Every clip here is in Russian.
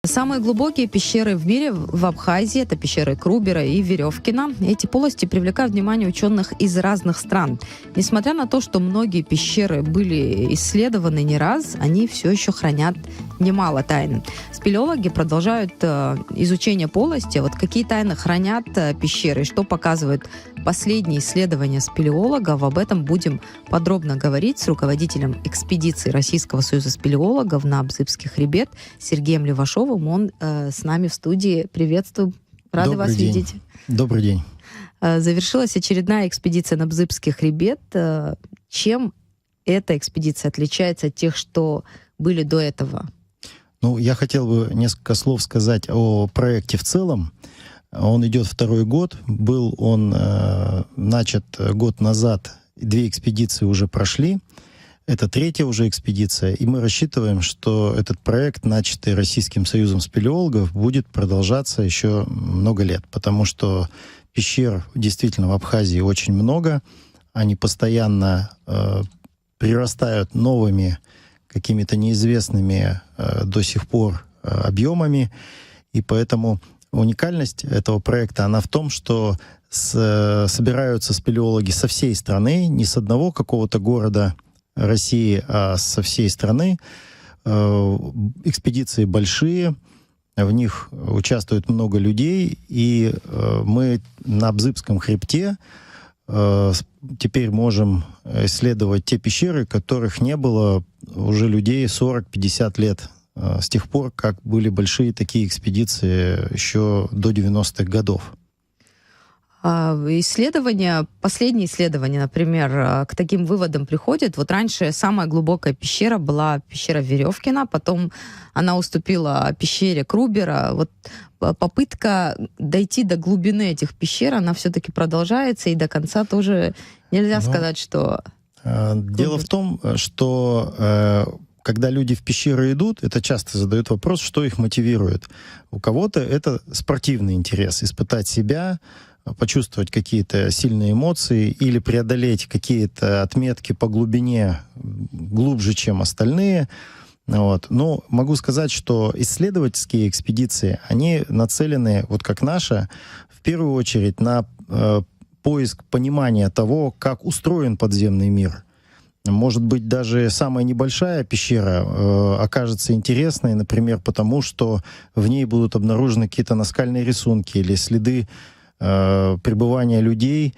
Самые глубокие пещеры в мире в Абхазии — это пещеры Крубера и Веревкина. Эти полости привлекают внимание ученых из разных стран. Несмотря на то, что многие пещеры были исследованы не раз, они все еще хранят немало тайн. Спелеологи продолжают изучение полости. Вот какие тайны хранят пещеры, что показывают последние исследования спелеологов. Об этом будем подробно говорить с руководителем экспедиции Российского союза спелеологов на Абзыбский хребет Сергеем Левашовым. Он с нами в студии. Приветствую. Рады вас видеть. Добрый день. Завершилась очередная экспедиция на Абзыбский хребет. Чем эта экспедиция отличается от тех, что были до этого? Ну, я хотел бы несколько слов сказать о проекте в целом. Он идет второй год. Был он начат год назад. 2 экспедиции уже прошли. Это 3-я уже экспедиция. И мы рассчитываем, что этот проект, начатый Российским союзом спелеологов, будет продолжаться еще много лет. Потому что пещер действительно в Абхазии очень много. Они постоянно прирастают новыми, какими-то неизвестными до сих пор объемами. И поэтому уникальность этого проекта, она в том, что собираются спелеологи со всей страны, не с одного какого-то города России, а со всей страны. Экспедиции большие, в них участвует много людей, и мы на Абзыбском хребте теперь можем исследовать те пещеры, которых не было уже людей 40-50 лет, с тех пор, как были большие такие экспедиции еще до 90-х годов. Последние исследования, например, к таким выводам приходят. Вот раньше самая глубокая пещера была пещера Веревкина, потом она уступила пещере Крубера. Вот попытка дойти до глубины этих пещер, она все-таки продолжается, и до конца тоже нельзя сказать, что... Дело в том, что когда люди в пещеры идут, это часто задают вопрос, что их мотивирует. У кого-то это спортивный интерес, испытать себя, почувствовать какие-то сильные эмоции или преодолеть какие-то отметки по глубине глубже, чем остальные. Вот. Но могу сказать, что исследовательские экспедиции, они нацелены, вот как наша, в первую очередь на поиск понимания того, как устроен подземный мир. Может быть, даже самая небольшая пещера окажется интересной, например, потому что в ней будут обнаружены какие-то наскальные рисунки или следы пребывания людей,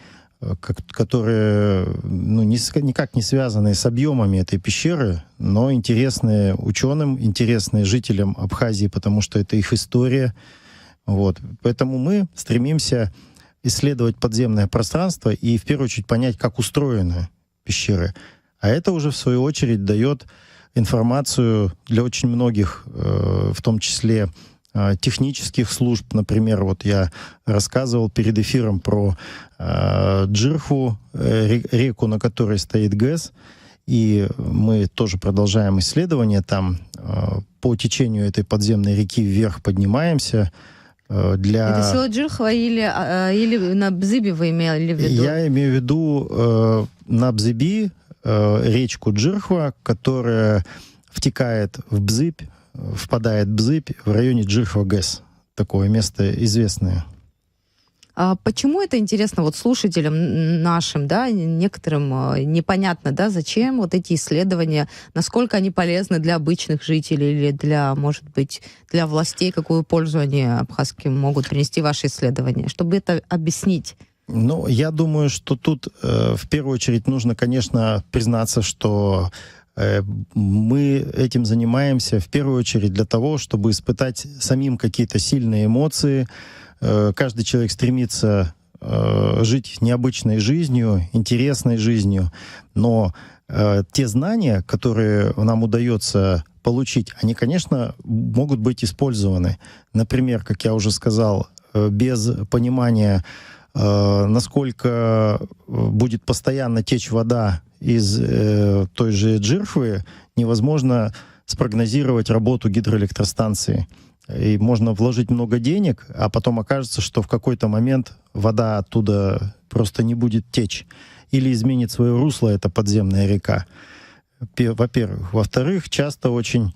которые никак не связаны с объемами этой пещеры, но интересные ученым, интересные жителям Абхазии, потому что это их история. Вот. Поэтому мы стремимся исследовать подземное пространство и в первую очередь понять, как устроены пещеры. А это уже в свою очередь дает информацию для очень многих, в том числе технических служб. Например, вот я рассказывал перед эфиром про Джирху, реку, на которой стоит ГЭС, и мы тоже продолжаем исследования там. По течению этой подземной реки вверх поднимаемся. Это село Джирхва или на Абзыбе вы имели в виду? Я имею в виду на Абзыбе речку Джирхва, которая втекает в Бзыбь, впадает в Бзыбь в районе Джирхва-ГЭС. Такое место известное. А почему это интересно вот слушателям нашим, да, некоторым непонятно, да, зачем вот эти исследования, насколько они полезны для обычных жителей или для, может быть, для властей, какую пользу они абхазским могут принести ваши исследования, чтобы это объяснить? Ну, я думаю, что тут в первую очередь нужно, конечно, признаться, что мы этим занимаемся в первую очередь для того, чтобы испытать самим какие-то сильные эмоции. Каждый человек стремится жить необычной жизнью, интересной жизнью, но те знания, которые нам удается получить, они, конечно, могут быть использованы. Например, как я уже сказал, без понимания, насколько будет постоянно течь вода из той же Джирхвы, невозможно спрогнозировать работу гидроэлектростанции. И можно вложить много денег, а потом окажется, что в какой-то момент вода оттуда просто не будет течь. Или изменит свое русло эта подземная река. Во-первых. Во-вторых, часто очень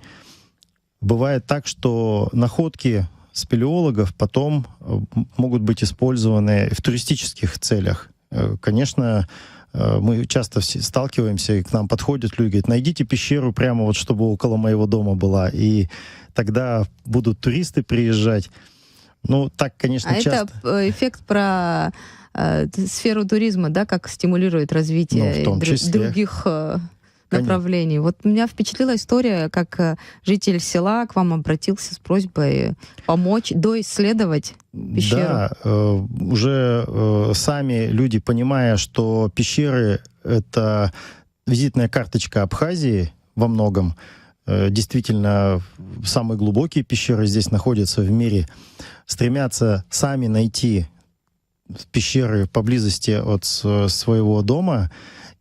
бывает так, что находки спелеологов потом могут быть использованы в туристических целях. Конечно, мы часто сталкиваемся, и к нам подходят люди, говорят, найдите пещеру прямо вот, чтобы около моего дома была, и тогда будут туристы приезжать. Ну, так, конечно, часто. Это эффект про сферу туризма, да, как стимулирует развитие в том числе. других направлений. Вот меня впечатлила история, как житель села к вам обратился с просьбой помочь доисследовать пещеру. Да, уже сами люди, понимая, что пещеры — это визитная карточка Абхазии во многом, действительно, самые глубокие пещеры здесь находятся в мире, стремятся сами найти пещеры поблизости от своего дома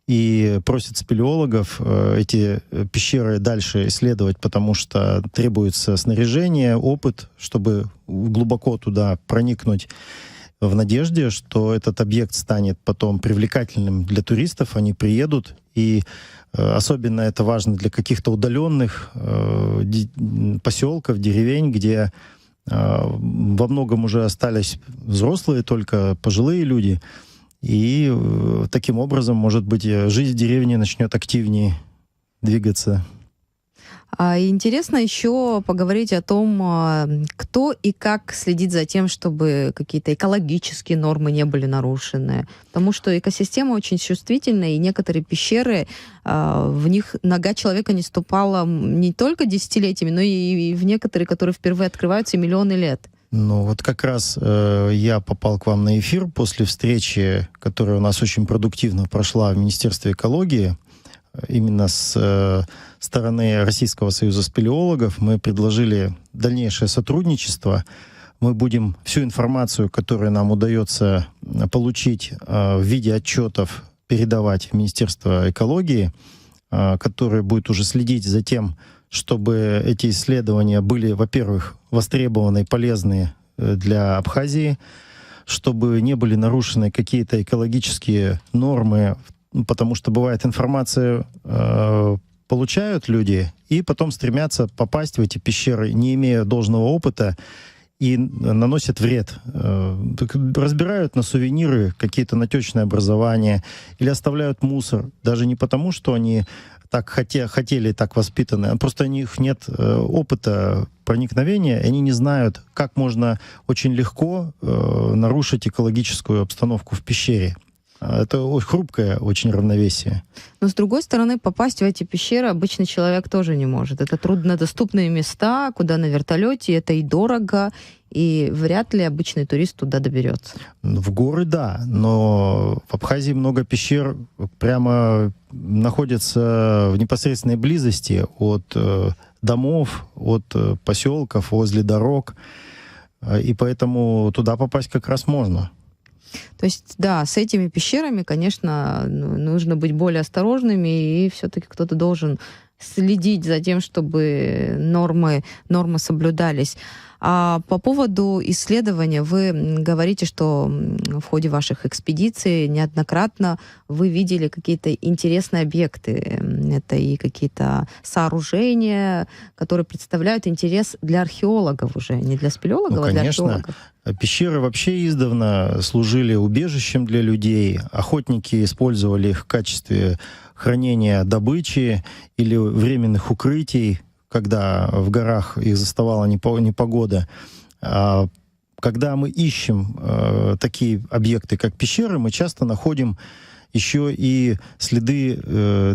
и просят спелеологов эти пещеры дальше исследовать, потому что требуется снаряжение, опыт, чтобы глубоко туда проникнуть, в надежде, что этот объект станет потом привлекательным для туристов, они приедут, и особенно это важно для каких-то удаленных поселков, деревень, где во многом уже остались взрослые, только пожилые люди. И таким образом, может быть, жизнь в деревне начнет активнее двигаться. Интересно еще поговорить о том, кто и как следит за тем, чтобы какие-то экологические нормы не были нарушены. Потому что экосистема очень чувствительная, и некоторые пещеры, в них нога человека не ступала не только десятилетиями, но и в некоторые, которые впервые открываются миллионы лет. Ну вот как раз я попал к вам на эфир после встречи, которая у нас очень продуктивно прошла в Министерстве экологии. Именно с стороны Российского союза спелеологов мы предложили дальнейшее сотрудничество. Мы будем всю информацию, которую нам удается получить в виде отчетов, передавать в Министерство экологии, которое будет уже следить за тем, чтобы эти исследования были, во-первых, востребованы и полезны для Абхазии, чтобы не были нарушены какие-то экологические нормы, потому что бывает, информацию получают люди и потом стремятся попасть в эти пещеры, не имея должного опыта, и наносят вред. Разбирают на сувениры какие-то натечные образования или оставляют мусор. Даже не потому, что они так хотели, так воспитаны, а просто у них нет опыта проникновения, и они не знают, как можно очень легко нарушить экологическую обстановку в пещере. Это очень хрупкое очень равновесие. Но, с другой стороны, попасть в эти пещеры обычный человек тоже не может. Это труднодоступные места, куда на вертолете, это и дорого, и вряд ли обычный турист туда доберется. В горы, да, но в Абхазии много пещер прямо находятся в непосредственной близости от домов, от поселков, возле дорог, и поэтому туда попасть как раз можно. То есть, да, с этими пещерами, конечно, нужно быть более осторожными, и все-таки кто-то должен следить за тем, чтобы нормы соблюдались. А по поводу исследования, вы говорите, что в ходе ваших экспедиций неоднократно вы видели какие-то интересные объекты. Это и какие-то сооружения, которые представляют интерес для археологов уже, не для спелеологов, а для археологов. Пещеры вообще издавна служили убежищем для людей. Охотники использовали их в качестве хранения добычи или временных укрытий, когда в горах их заставала непогода. Когда мы ищем такие объекты, как пещеры, мы часто находим еще и следы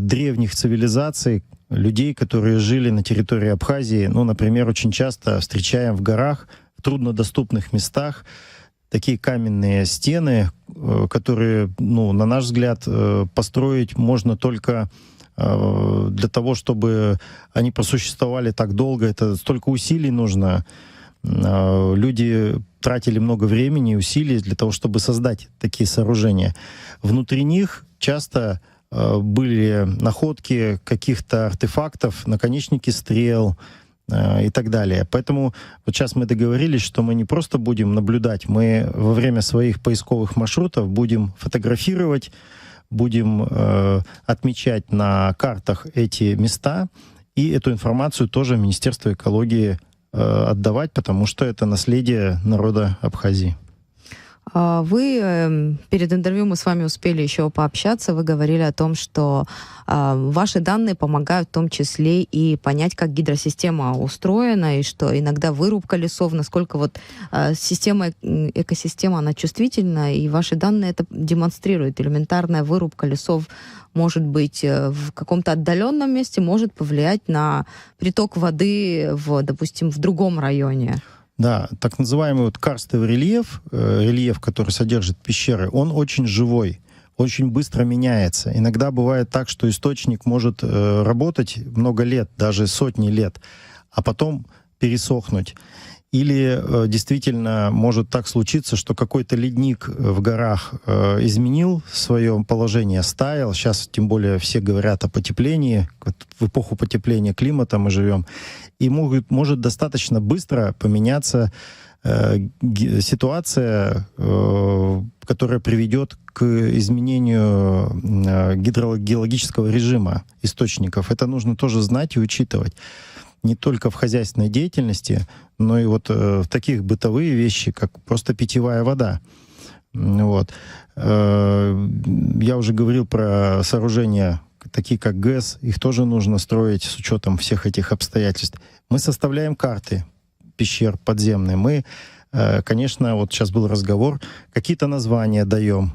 древних цивилизаций, людей, которые жили на территории Абхазии. Ну, например, очень часто встречаем в горах, в труднодоступных местах, такие каменные стены, которые, на наш взгляд, построить можно только для того, чтобы они просуществовали так долго. Это столько усилий нужно. Люди тратили много времени и усилий для того, чтобы создать такие сооружения. Внутри них часто были находки каких-то артефактов, наконечники стрел, и так далее. Поэтому вот сейчас мы договорились, что мы не просто будем наблюдать, мы во время своих поисковых маршрутов будем фотографировать, будем отмечать на картах эти места и эту информацию тоже Министерство экологии отдавать, потому что это наследие народа Абхазии. Вы перед интервью мы с вами успели еще пообщаться. Вы говорили о том, что ваши данные помогают в том числе и понять, как гидросистема устроена, и что иногда вырубка лесов, насколько вот экосистема, она чувствительна, и ваши данные это демонстрируют. Элементарная вырубка лесов может быть в каком-то отдаленном месте, может повлиять на приток воды, допустим, в другом районе. Да, так называемый вот карстовый рельеф, рельеф, который содержит пещеры, он очень живой, очень быстро меняется. Иногда бывает так, что источник может работать много лет, даже сотни лет, а потом пересохнуть. Или действительно может так случиться, что какой-то ледник в горах изменил свое положение, стаял. Сейчас тем более все говорят о потеплении. В эпоху потепления климата мы живем. И может достаточно быстро поменяться ситуация, которая приведет к изменению гидрогеологического режима источников. Это нужно тоже знать и учитывать. Не только в хозяйственной деятельности, но и вот в таких бытовые вещи, как просто питьевая вода. Вот. Я уже говорил про сооружения, такие как ГЭС, их тоже нужно строить с учетом всех этих обстоятельств. Мы составляем карты пещер подземные. Мы, конечно, вот сейчас был разговор, какие-то названия даем.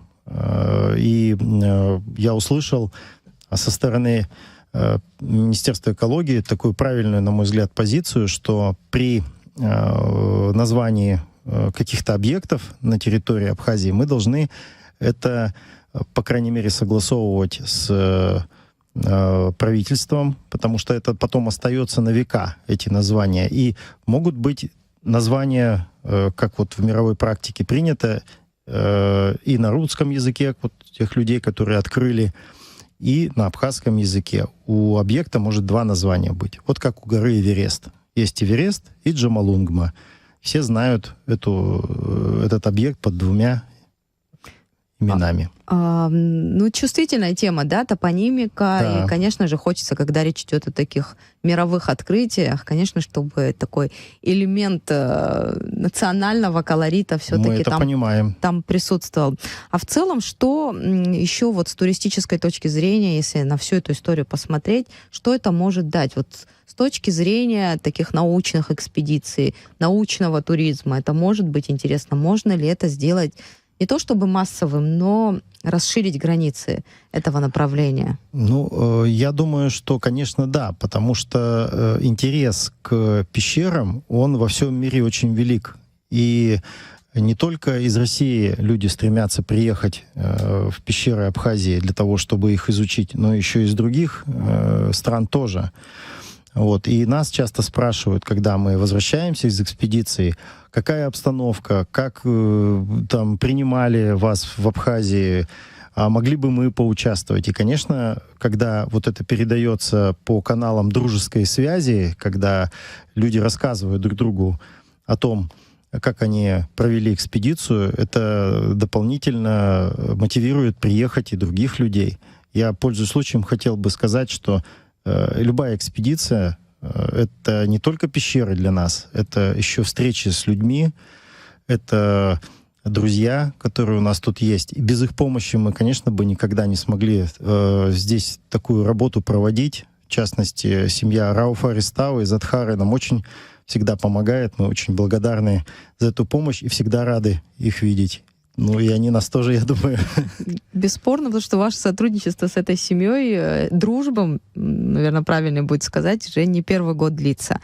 И я услышал со стороны Министерства экологии такую правильную, на мой взгляд, позицию, что при названии каких-то объектов на территории Абхазии мы должны это, по крайней мере, согласовывать с правительством, потому что это потом остается на века, эти названия. И могут быть названия, как вот в мировой практике принято, и на русском языке, вот тех людей, которые открыли, и на абхазском языке. У объекта может два названия быть. Вот как у горы Эверест. Есть Эверест и Джомолунгма. Все знают этот объект под двумя именами. Ну, чувствительная тема, да, топонимика. Да. И, конечно же, хочется, когда речь идет о таких мировых открытиях, конечно, чтобы такой элемент национального колорита все-таки там присутствовал. А в целом, что еще вот с туристической точки зрения, если на всю эту историю посмотреть, что это может дать? Вот с точки зрения таких научных экспедиций, научного туризма, это может быть интересно? Можно ли это сделать не то чтобы массовым, но расширить границы этого направления? Ну, я думаю, что, конечно, да, потому что интерес к пещерам, он во всем мире очень велик. И не только из России люди стремятся приехать в пещеры Абхазии для того, чтобы их изучить, но еще и из других стран тоже. Вот. И нас часто спрашивают, когда мы возвращаемся из экспедиции, какая обстановка, как там принимали вас в Абхазии, а могли бы мы поучаствовать. И, конечно, когда вот это передается по каналам дружеской связи, когда люди рассказывают друг другу о том, как они провели экспедицию, это дополнительно мотивирует приехать и других людей. Я, пользуясь случаем, хотел бы сказать, что любая экспедиция — это не только пещеры для нас, это еще встречи с людьми, это друзья, которые у нас тут есть. И без их помощи мы, конечно, бы никогда не смогли здесь такую работу проводить. В частности, семья Рауфа Ристау из Адхары нам очень всегда помогает. Мы очень благодарны за эту помощь и всегда рады их видеть. Ну, и они нас тоже, я думаю. Бесспорно, потому что ваше сотрудничество с этой семьей, дружба, наверное, правильно будет сказать, уже не первый год длится.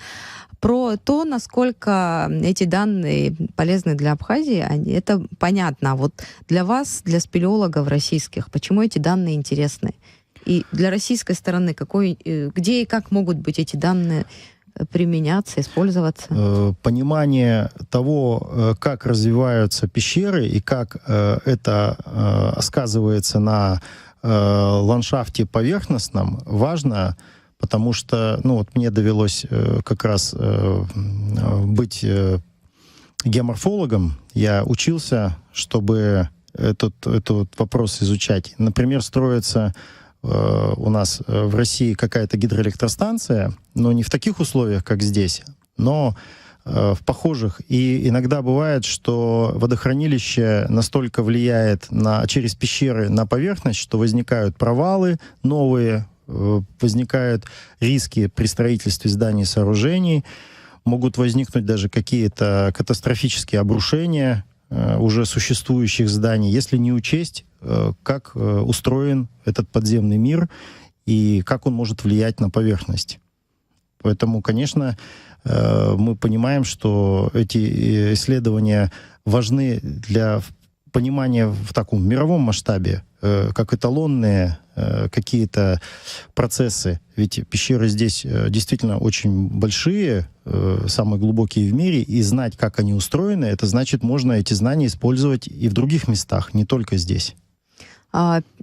Про то, насколько эти данные полезны для Абхазии, это понятно. А вот для вас, для спелеологов российских, почему эти данные интересны? И для российской стороны, где и как могут быть эти данные применяться, использоваться? Понимание того, как развиваются пещеры и как это сказывается на ландшафте поверхностном, важно, потому что, ну, вот мне довелось как раз быть геоморфологом. Я учился, чтобы этот вопрос изучать. Например, строятся у нас в России какая-то гидроэлектростанция, но не в таких условиях, как здесь, но в похожих. И иногда бывает, что водохранилище настолько влияет через пещеры на поверхность, что возникают провалы новые, возникают риски при строительстве зданий и сооружений, могут возникнуть даже какие-то катастрофические обрушения уже существующих зданий, если не учесть, как устроен этот подземный мир и как он может влиять на поверхность. Поэтому, конечно, мы понимаем, что эти исследования важны для понимания в таком мировом масштабе, как эталонные какие-то процессы. Ведь пещеры здесь действительно очень большие, самые глубокие в мире, и знать, как они устроены, это значит, можно эти знания использовать и в других местах, не только здесь.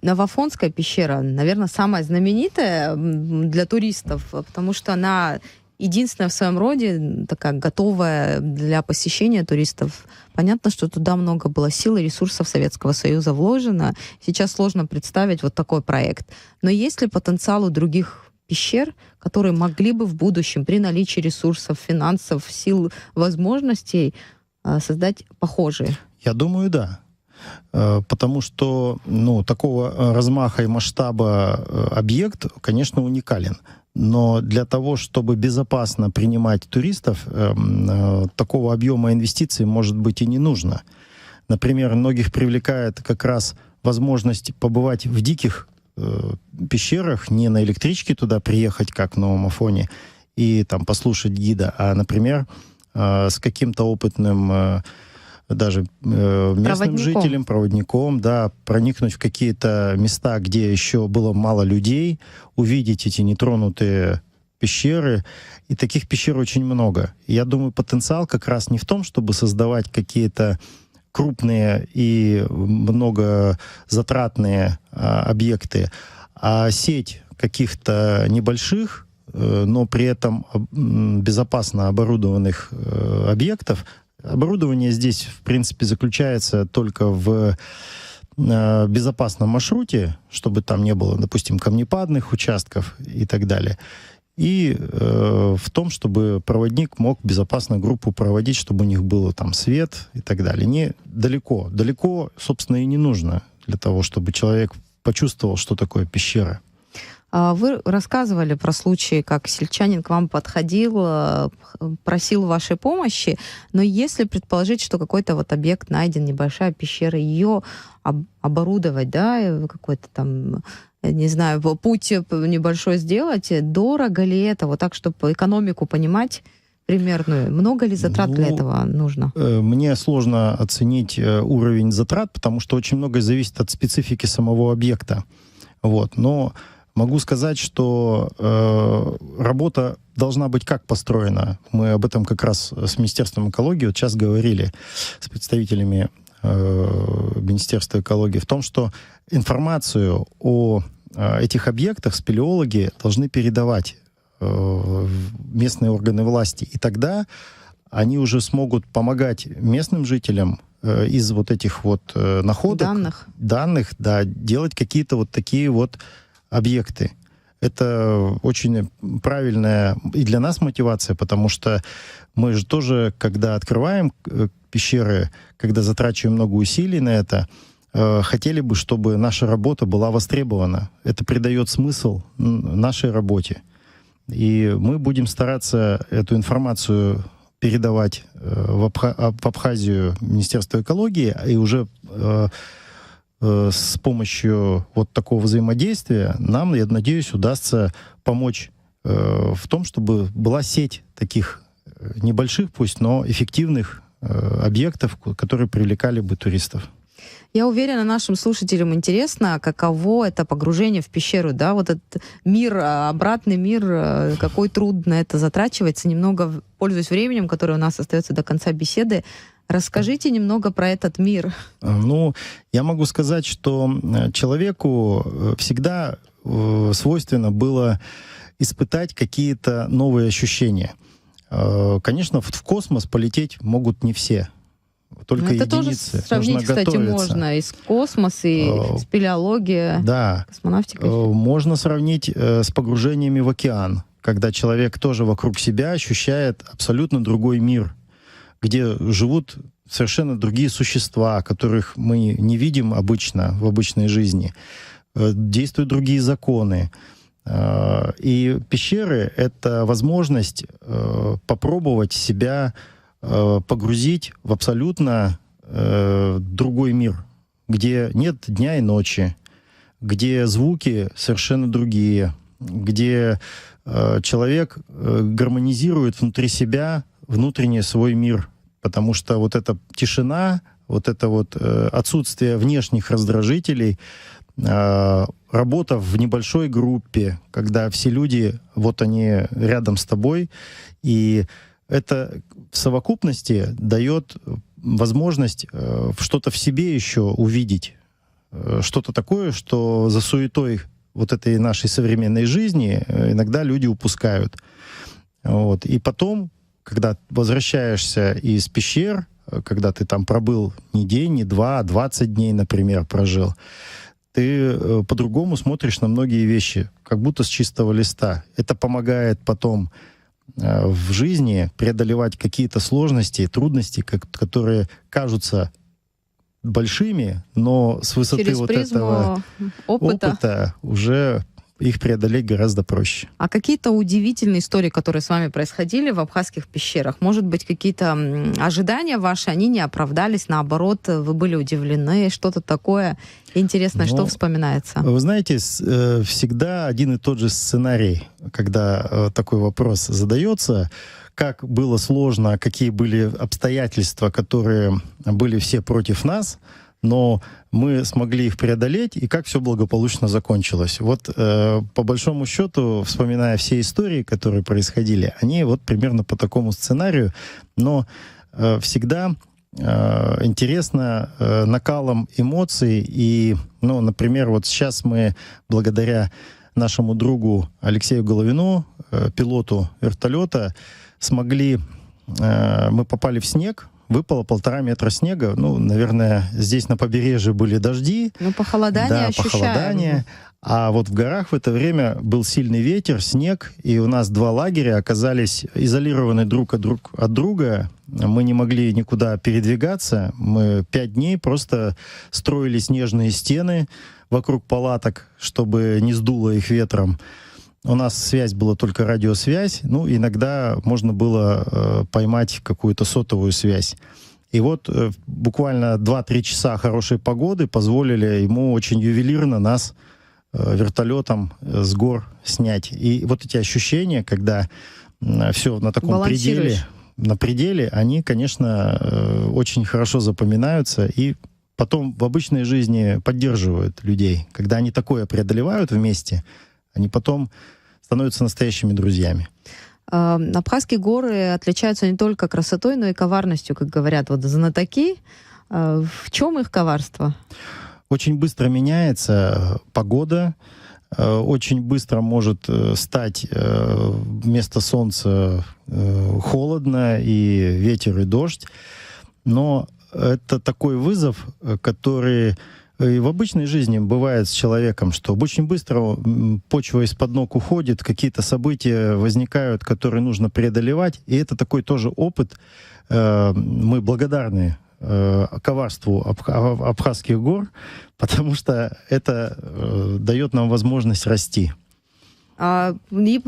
Новофонская пещера, наверное, самая знаменитая для туристов, потому что она единственная в своем роде, такая готовая для посещения туристов. Понятно, что туда много было сил и ресурсов Советского Союза вложено. Сейчас сложно представить вот такой проект. Но есть ли потенциал у других пещер, которые могли бы в будущем при наличии ресурсов, финансов, сил, возможностей создать похожие? Я думаю, да. Потому что такого размаха и масштаба объект, конечно, уникален. Но для того, чтобы безопасно принимать туристов, такого объема инвестиций, может быть, и не нужно. Например, многих привлекает как раз возможность побывать в диких пещерах, не на электричке туда приехать, как в Новом Афоне, и там послушать гида, а, например, с каким-то опытным даже местным жителям, проводником, да, проникнуть в какие-то места, где еще было мало людей, увидеть эти нетронутые пещеры. И таких пещер очень много. И я думаю, потенциал как раз не в том, чтобы создавать какие-то крупные и многозатратные объекты, а сеть каких-то небольших, но при этом безопасно оборудованных объектов. Оборудование здесь, в принципе, заключается только в безопасном маршруте, чтобы там не было, допустим, камнепадных участков и так далее. И в том, чтобы проводник мог безопасно группу проводить, чтобы у них был там свет и так далее. Не далеко. Далеко, собственно, и не нужно для того, чтобы человек почувствовал, что такое пещера. Вы рассказывали про случаи, как сельчанин к вам подходил, просил вашей помощи, но если предположить, что какой-то вот объект найден, небольшая пещера, ее оборудовать, да, какой-то там, не знаю, путь небольшой сделать, дорого ли это, вот так, чтобы экономику понимать примерную? Много ли затрат для этого нужно? Мне сложно оценить уровень затрат, потому что очень многое зависит от специфики самого объекта. Вот. Но могу сказать, что работа должна быть как построена. Мы об этом как раз с Министерством экологии вот сейчас говорили с представителями Министерства экологии в том, что информацию о этих объектах спелеологи должны передавать местные органы власти. И тогда они уже смогут помогать местным жителям из вот этих вот находок, данных, да, делать какие-то вот такие вот объекты. Это очень правильная и для нас мотивация, потому что мы же тоже, когда открываем пещеры, когда затрачиваем много усилий на это, хотели бы, чтобы наша работа была востребована. Это придает смысл нашей работе. И мы будем стараться эту информацию передавать в Абхазию Министерство экологии, и уже с помощью вот такого взаимодействия нам, я надеюсь, удастся помочь в том, чтобы была сеть таких небольших, пусть, но эффективных объектов, которые привлекали бы туристов. Я уверена, нашим слушателям интересно, каково это погружение в пещеру, да, вот этот мир, обратный мир, какой труд на это затрачивается. Немного, пользуясь временем, которое у нас остается до конца беседы, расскажите немного про этот мир. Ну, я могу сказать, что человеку всегда свойственно было испытать какие-то новые ощущения. Конечно, в космос полететь могут не все. Только это тоже единицы. сравнить, Нужно кстати, готовиться. можно и с космос, и спелеология, Да. космонавтика. Можно сравнить с погружениями в океан, когда человек тоже вокруг себя ощущает абсолютно другой мир, где живут совершенно другие существа, которых мы не видим обычно в обычной жизни. Действуют другие законы. И пещеры — это возможность попробовать себя погрузить в абсолютно другой мир, где нет дня и ночи, где звуки совершенно другие, где человек гармонизирует внутри себя внутренний свой мир, потому что вот эта тишина, вот это вот отсутствие внешних раздражителей, работа в небольшой группе, когда все люди, вот они рядом с тобой, и это в совокупности дает возможность что-то в себе еще увидеть, что-то такое, что за суетой вот этой нашей современной жизни иногда люди упускают. Вот. И потом, когда возвращаешься из пещер, когда ты там пробыл не день, не два, а 20 дней, например, прожил, ты по-другому смотришь на многие вещи, как будто с чистого листа. Это помогает потом в жизни преодолевать какие-то сложности, трудности, которые кажутся большими, но с высоты Через вот призму этого опыта уже их преодолеть гораздо проще. А какие-то удивительные истории, которые с вами происходили в абхазских пещерах? Может быть, какие-то ожидания ваши, они не оправдались, наоборот, вы были удивлены, что-то такое интересное, что вспоминается? Вы знаете, всегда один и тот же сценарий, когда такой вопрос задается, как было сложно, какие были обстоятельства, которые были все против нас, но мы смогли их преодолеть, и как все благополучно закончилось. Вот по большому счету, вспоминая все истории, которые происходили, они вот примерно по такому сценарию, но всегда интересно накалом эмоций. И, ну, например, вот сейчас мы благодаря нашему другу Алексею Головину, пилоту вертолета, смогли, мы попали в снег, выпало 1,5 метра снега. Ну, наверное, здесь на побережье были дожди. Ну, похолодание да, ощущаем. похолодание. А вот в горах в это время был сильный ветер, снег, и у нас 2 лагеря оказались изолированы друг от друга. Мы не могли никуда передвигаться. Мы 5 дней просто строили снежные стены вокруг палаток, чтобы не сдуло их ветром. У нас связь была только радиосвязь, ну, иногда можно было поймать какую-то сотовую связь. И вот буквально 2-3 часа хорошей погоды позволили ему очень ювелирно нас вертолетом с гор снять. И вот эти ощущения, когда все на таком пределе, они, конечно, очень хорошо запоминаются и потом в обычной жизни поддерживают людей. Когда они такое преодолевают вместе, они потом становятся настоящими друзьями. Абхазские горы отличаются не только красотой, но и коварностью, как говорят вот знатоки. В чем их коварство? Очень быстро меняется погода, очень быстро может стать вместо солнца холодно, и ветер, и дождь. Но это такой вызов, который и в обычной жизни бывает с человеком, что очень быстро почва из-под ног уходит, какие-то события возникают, которые нужно преодолевать, и это такой тоже опыт. Мы благодарны коварству Абхазских гор, потому что это дает нам возможность расти. И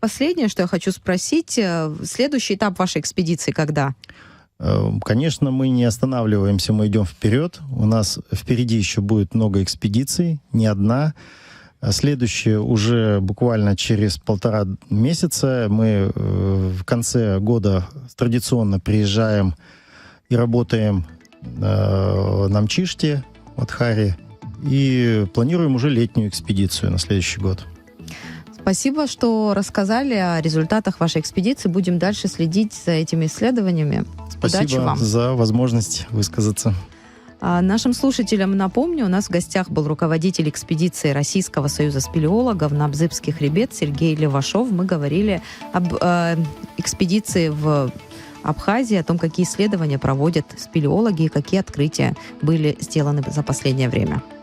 последнее, что я хочу спросить, следующий этап вашей экспедиции когда? Конечно, мы не останавливаемся, мы идем вперед. У нас впереди еще будет много экспедиций, не одна. Следующее уже буквально через 1,5 месяца. Мы в конце года традиционно приезжаем и работаем на Мчиште, в Адхаре, и планируем уже летнюю экспедицию на следующий год. Спасибо, что рассказали о результатах вашей экспедиции. Будем дальше следить за этими исследованиями. Спасибо Удачи вам. за возможность высказаться. Нашим слушателям напомню, у нас в гостях был руководитель экспедиции Российского союза спелеологов на Бзыбский хребет Сергей Левашов. Мы говорили об экспедиции в Абхазии, о том, какие исследования проводят спелеологи и какие открытия были сделаны за последнее время.